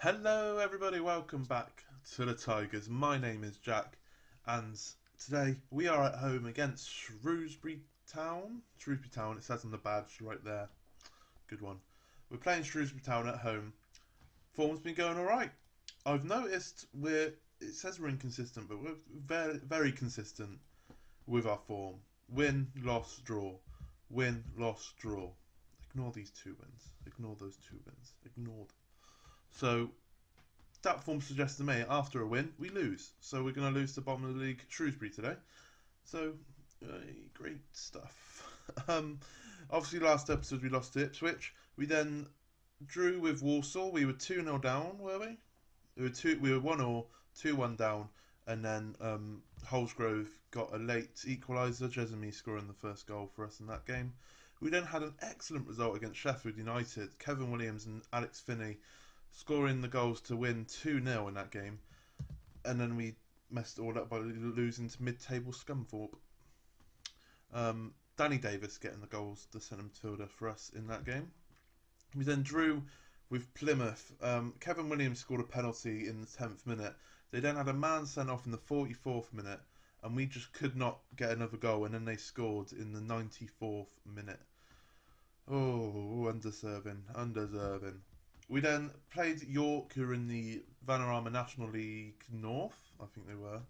Hello everybody, welcome back to the Tigers. My name is Jack and today we are at home against Shrewsbury Town. Shrewsbury Town, it says on the badge right there. Good one. We're playing Shrewsbury Town at home. Form's been going alright. I've noticed it says we're inconsistent, but we're very, very consistent with our form. Win, loss, draw. Win, loss, draw. Ignore these two wins. Ignore those two wins. Ignore them. So that form suggests to me after a win we lose. So we're going to lose to bottom of the league Shrewsbury today. So great stuff. Obviously last episode we lost to Ipswich. We then drew with Walsall. We were 2-0 down, were we? We were 1-0, 2-1 down, and then Holsgrove got a late equaliser. Jesemy scoring the first goal for us in that game. We then had an excellent result against Sheffield United. Kevin Williams and Alex Finney scoring the goals to win 2-0 in that game. And then we messed it all up by losing to mid-table Scunthorpe. Danny Davis getting the goals, the centre midfielder for us in that game. We then drew with Plymouth. Kevin Williams scored a penalty in the 10th minute. They then had a man sent off in the 44th minute, and we just could not get another goal, and then they scored in the 94th minute. Oh, undeserving. We then played York, who are in the Vanarama National League North, I think they were.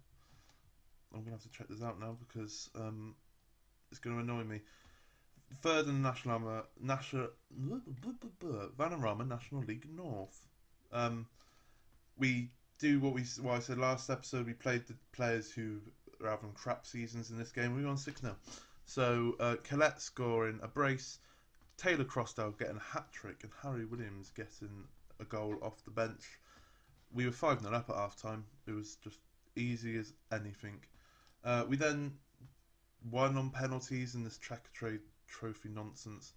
I'm going to have to check this out now because it's going to annoy me. Third in the Vanarama National League North. We do what I said last episode. We played the players who are having crap seasons in this game. We won 6-0. So Collette scoring a brace, Taylor Crossdale getting a hat-trick, and Harry Williams getting a goal off the bench. We were 5-0 up at half-time. It was just easy as anything. We then won on penalties in this track trade trophy nonsense.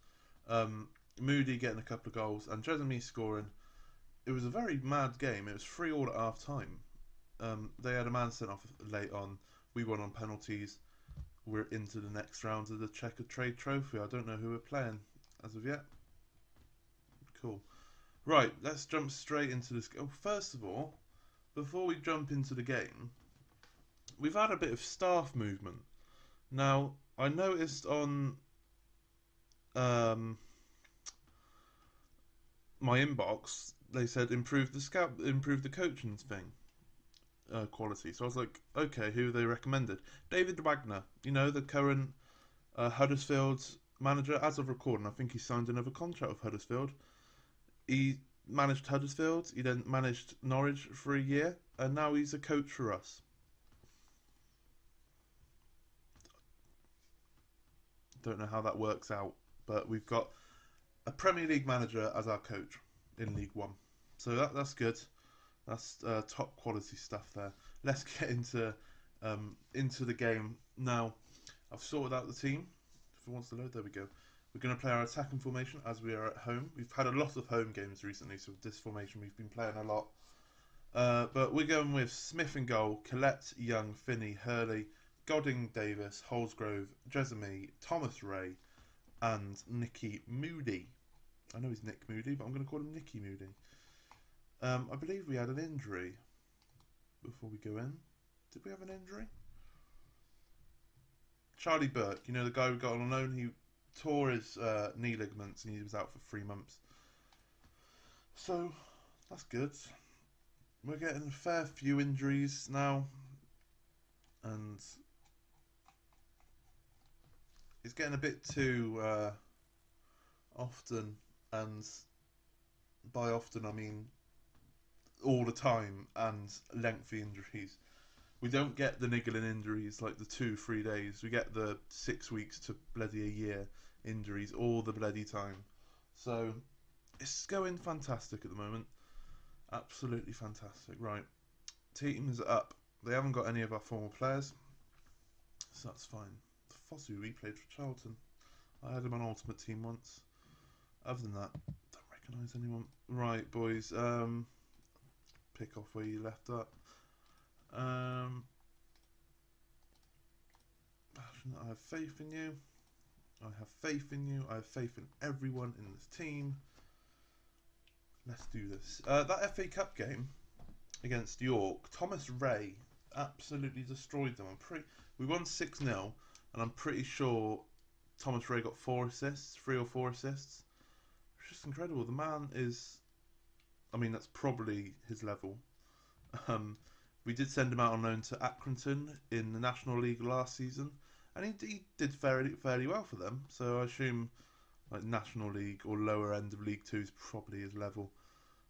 Moody getting a couple of goals, and Jesemy scoring. It was a very mad game. It was 3-3 at half-time. They had a man sent off late on. We won on penalties. We're into the next round of the checkered trade trophy. I don't know who we're playing as of yet. Cool. Right, let's jump straight into this. Oh, first of all, before we jump into the game, we've had a bit of staff movement. Now, I noticed on my inbox, they said improve the coaching thing. Quality. So I was like, okay, who they recommended? David Wagner, the current Huddersfield manager. As of recording, I think he signed another contract with Huddersfield. He managed Huddersfield, he then managed Norwich for a year, and now he's a coach for us. Don't know how that works out, but we've got a Premier League manager as our coach in League One. So that's good. That's top quality stuff there. Let's get into the game now. I've sorted out the team. If it wants to load, there we go. We're going to play our attacking formation as we are at home. We've had a lot of home games recently, so with this formation we've been playing a lot. But we're going with Smith in goal, Collette, Young, Finney, Hurley, Godding, Davis, Holsgrove, Jesemy, Thomas Ray, and Nicky Moody. I know he's Nick Moody, but I'm going to call him Nicky Moody. I believe we had an injury before we go in. Did we have an injury? Charlie Burke, the guy we got on loan, he tore his knee ligaments and he was out for 3 months. So, that's good. We're getting a fair few injuries now. And it's getting a bit too often. And by often, I mean all the time, and lengthy injuries. We don't get the niggling injuries like the 2-3 days. We get the 6 weeks to bloody a year injuries all the bloody time. So it's going fantastic at the moment. Absolutely fantastic. Right, team is up. They haven't got any of our former players, so that's fine. Fosu, he played for Charlton. I had him on Ultimate Team once. Other than that, don't recognise anyone. Right, boys. Pick off where you left up. I have faith in you. I have faith in you. I have faith in everyone in this team. Let's do this. That FA Cup game against York, Thomas Ray absolutely destroyed them. We won 6-0, and I'm pretty sure Thomas Ray got 4 assists, 3 or 4 assists. It's just incredible. The man is, I mean, that's probably his level. We did send him out on loan to Accrington in the National League last season, and he did fairly well for them. So I assume like National League or lower end of League 2 is probably his level.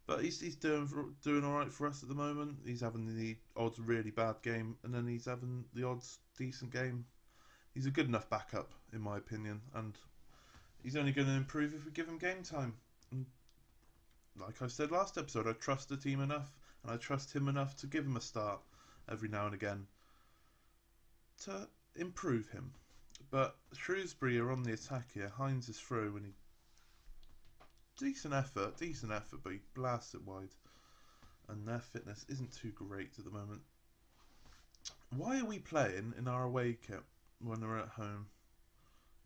But he's doing all right for us at the moment. He's having the odds really bad game, and then he's having the odds decent game. He's a good enough backup, in my opinion, and he's only going to improve if we give him game time. And like I said last episode, I trust the team enough, and I trust him enough to give him a start every now and again to improve him. But Shrewsbury are on the attack here. Hines is through, and he decent effort, but he blasts it wide, and their fitness isn't too great at the moment. Why are we playing in our away kit when we're at home?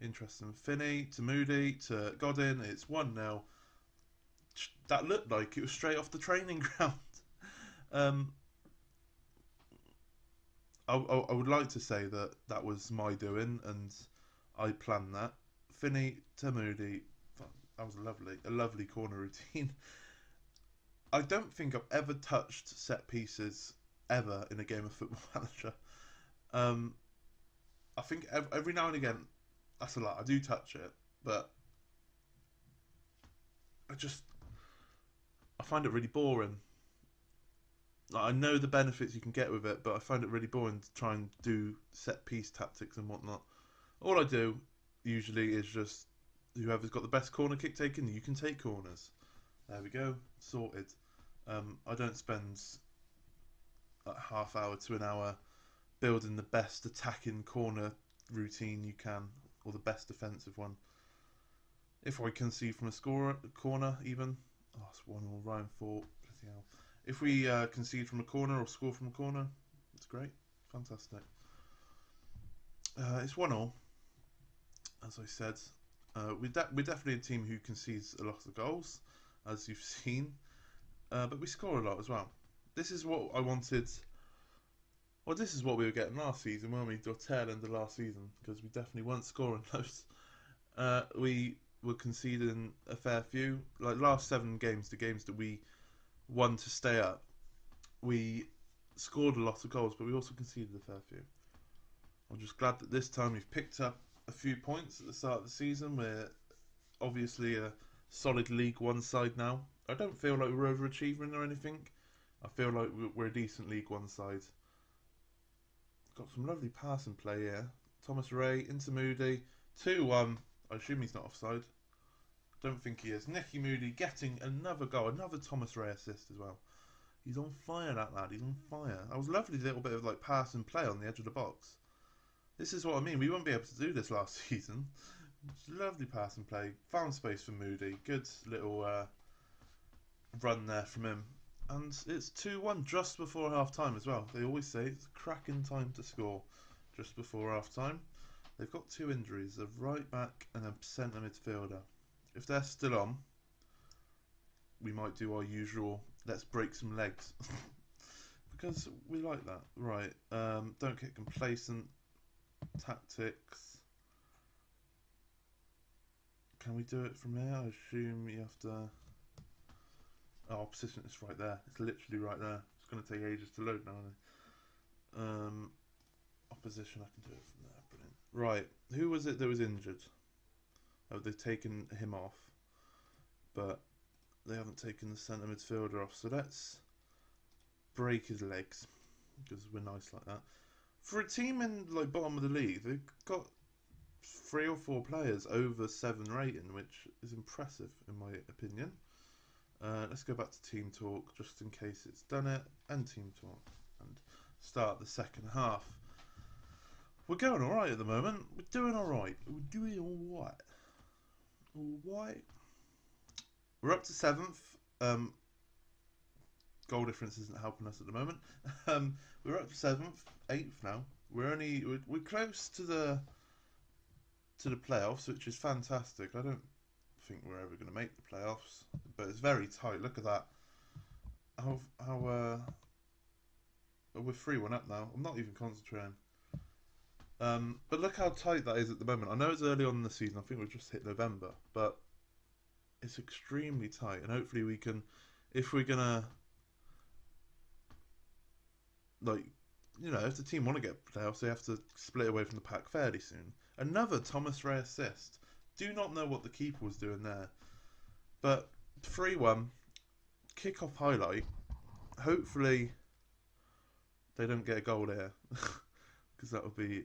Interesting. Finney to Moody to Godin. It's 1-0. That looked like it was straight off the training ground. I would like to say that was my doing and I planned that. Finney to Moody. That was a lovely corner routine. I don't think I've ever touched set pieces ever in a game of Football Manager. I think every now and again, that's a lot. I do touch it, but I find it really boring. Like, I know the benefits you can get with it, but I find it really boring to try and do set piece tactics and whatnot. All I do usually is just whoever's got the best corner kick taken, you can take corners. There we go, sorted. I don't spend a half hour to an hour building the best attacking corner routine you can, or the best defensive one. If I concede from a corner even, it's 1-1 Ryan Fort, bloody hell. If we concede from a corner or score from a corner, it's great, fantastic. It's 1-1, as I said. We're definitely a team who concedes a lot of goals, as you've seen, but we score a lot as well. This is what I wanted. Well, this is what we were getting last season, weren't we? The tail end of last season, because we definitely weren't scoring loads. We were conceding a fair few. Like last 7 games, the games that we won to stay up, we scored a lot of goals, but we also conceded a fair few. I'm just glad that this time we've picked up a few points at the start of the season. We're obviously a solid League 1 side now. I don't feel like we're overachieving or anything. I feel like we're a decent League 1 side. Got some lovely passing play here. Thomas Ray into Moody. 2-1. I assume he's not offside. Don't think he is. Nicky Moody getting another goal. Another Thomas Ray assist as well. He's on fire, that lad. He's on fire. That was a lovely little bit of like pass and play on the edge of the box. This is what I mean. We won't be able to do this last season. Lovely pass and play. Found space for Moody. Good little run there from him. And it's 2-1 just before half-time as well. They always say it's a cracking time to score just before half-time. They've got 2 injuries, a right back and a centre midfielder. If they're still on, we might do our usual, let's break some legs. Because we like that. Right, don't get complacent. Tactics. Can we do it from here? I assume you have to... Oh, position is right there. It's literally right there. It's going to take ages to load now, isn't it? Opposition, I can do it from there. Brilliant. Right, who was it that was injured? Oh, they've taken him off, but they haven't taken the centre midfielder off. So let's break his legs, because we're nice like that. For a team in like bottom of the league, they've got 3 or 4 players over 7 rating, which is impressive in my opinion. Let's go back to team talk just in case it's done it, and team talk, and start the second half. We're going alright at the moment. We're doing alright. We're doing alright. Alright. We're up to 7th. Goal difference isn't helping us at the moment. We're up to 7th, 8th now. We're close to the playoffs, which is fantastic. I don't think we're ever going to make the playoffs, but it's very tight. Look at that. We're 3-1 up now. I'm not even concentrating. But look how tight that is at the moment. I know it's early on in the season. I think we've just hit November, but it's extremely tight. And hopefully we can, if we're gonna, like, you know, if the team want to get playoffs, they have to split away from the pack fairly soon. Another Thomas Ray assist. Do not know what the keeper was doing there, but 3-1 kick-off highlight. Hopefully they don't get a goal here, because that would be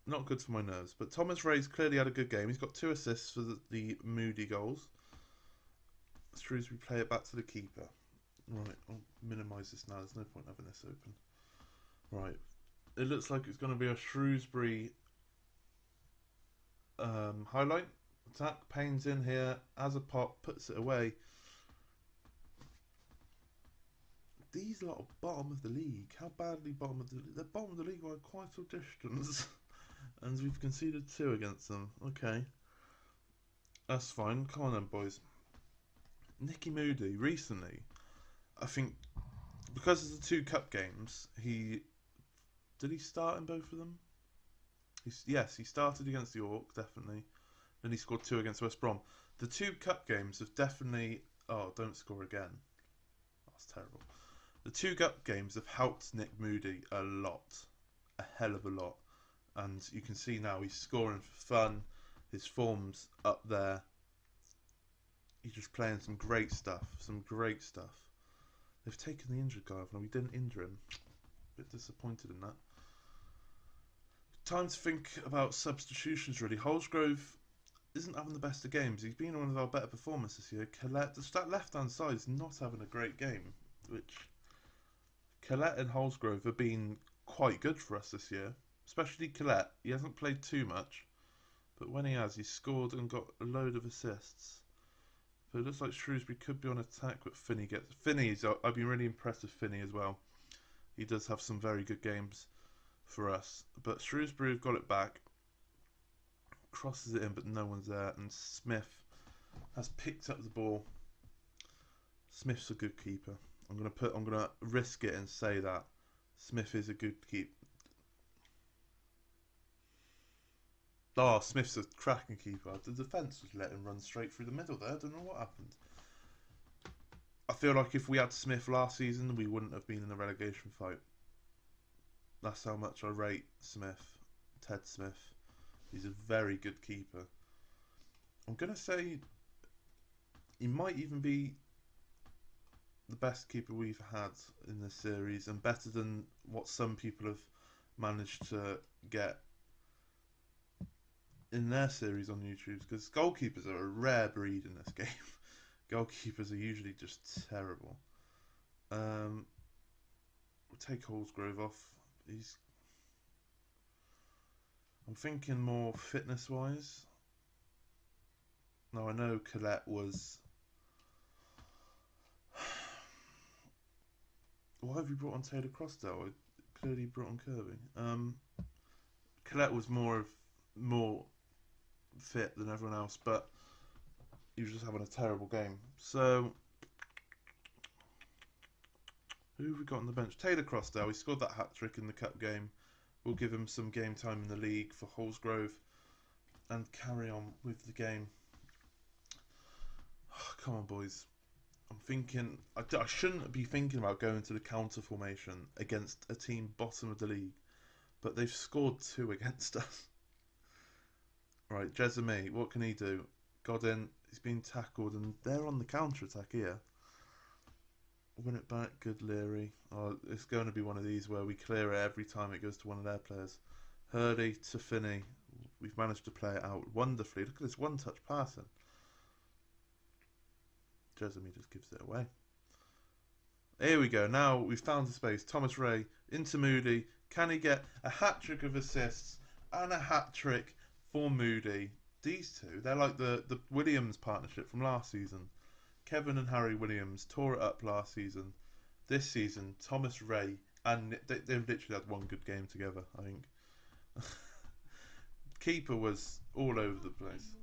not good for my nerves. But Thomas Ray's clearly had a good game. He's got 2 assists for the Moody goals. Shrewsbury play it back to the keeper. Right, I'll minimise this now. There's no point having this open. Right, it looks like it's going to be a Shrewsbury highlight attack. Payne's in here, as a pop, puts it away. These lot are bottom of the league. How badly bottom of the league? They're bottom of the league by quite a distance. And we've conceded 2 against them. Okay. That's fine. Come on then, boys. Nicky Moody, recently, I think, because of the 2 cup games, did he start in both of them? Yes, he started against York, definitely. Then he scored 2 against West Brom. The 2 cup games have definitely... Oh, don't score again. That's terrible. The 2 cup games have helped Nick Moody a lot. A hell of a lot. And you can see now he's scoring for fun. His form's up there. He's just playing some great stuff. Some great stuff. They've taken the injured guy off. Now, we didn't injure him. A bit disappointed in that. Time to think about substitutions, really. Holsgrove isn't having the best of games. He's been one of our better performers this year. Collette, that left-hand side is not having a great game, which Collette and Holsgrove have been quite good for us this year. Especially Collette. He hasn't played too much, but when he has, he's scored and got a load of assists. But it looks like Shrewsbury could be on attack, but Finney gets... I've been really impressed with Finney as well. He does have some very good games for us. But Shrewsbury have got it back. Crosses it in, but no one's there. And Smith has picked up the ball. Smith's a good keeper. I'm gonna risk it and say that Smith is a good keeper. Oh, Smith's a cracking keeper. The defence was letting him run straight through the middle there. I don't know what happened. I feel like if we had Smith last season, we wouldn't have been in a relegation fight. That's how much I rate Smith. Ted Smith. He's a very good keeper. I'm going to say he might even be the best keeper we've had in this series, and better than what some people have managed to get in their series on YouTube, because goalkeepers are a rare breed in this game. Goalkeepers are usually just terrible. We'll take Holsgrove off. I'm thinking more fitness-wise. Now, I know Collette was... Why have you brought on Taylor Crossdale? I clearly brought on Kirby. Collette was more fit than everyone else, but he was just having a terrible game. So, who have we got on the bench? Taylor Crossdale. He scored that hat-trick in the cup game. We'll give him some game time in the league for Holsgrove and carry on with the game. Oh, come on, boys. I'm thinking... I shouldn't be thinking about going to the counter formation against a team bottom of the league, but they've scored 2 against us. Right, Jezame, what can he do? Godin, he's been tackled, and they're on the counter-attack here. Win it back, good Leary. Oh, it's going to be one of these where we clear it every time it goes to one of their players. Hurley to Finney. We've managed to play it out wonderfully. Look at this one-touch passing. Jezame just gives it away. Here we go. Now we've found the space. Thomas Ray into Moody. Can he get a hat-trick of assists and a hat-trick for Moody? These two, they're like the Williams partnership from last season. Kevin and Harry Williams tore it up last season. This season, Thomas Ray, and they've literally had one good game together, I think. Keeper was all over the place.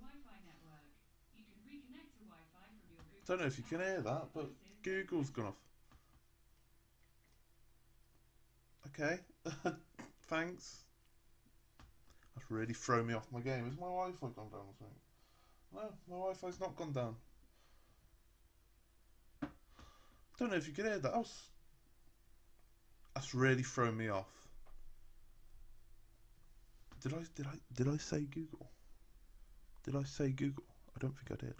Don't know if you can hear that, but Google's gone off. Okay, thanks. That's really thrown me off my game. Has my Wi-Fi gone down or something? No, my Wi-Fi's not gone down. Don't know if you can hear that. That's really thrown me off. Did I say Google? Did I say Google? I don't think I did.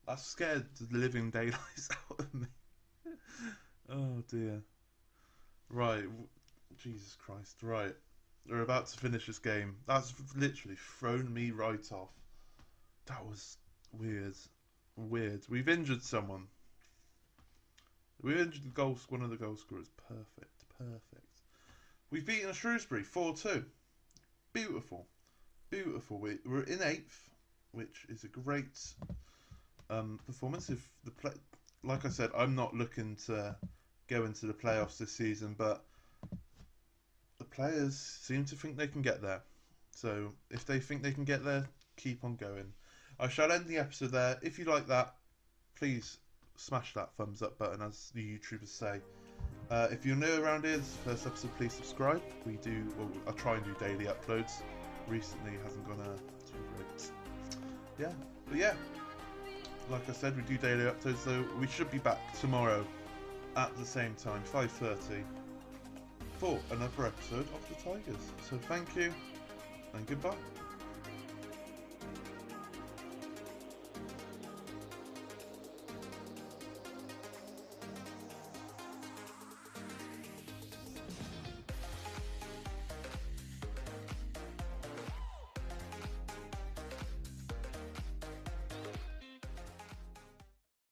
That scared the living daylights out of me. Oh dear. Right, Jesus Christ. Right, we're about to finish this game. That's literally thrown me right off. That was weird. Weird. We've injured someone. We've injured one of the goal scorers. Perfect. Perfect. We've beaten a Shrewsbury 4-2. Beautiful. Beautiful. We're in 8th, which is a great performance. If like I said, I'm not looking to go into the playoffs this season, but the players seem to think they can get there. So if they think they can get there, keep on going. I shall end the episode there. If you like that, please smash that thumbs up button, as the YouTubers say. If you're new around here, this is the first episode, please subscribe. I try and do daily uploads. Recently, it hasn't gone too great. Yeah, but yeah, like I said, we do daily uploads, so we should be back tomorrow at the same time, 5:30, for another episode of the Tigers. So thank you, and goodbye.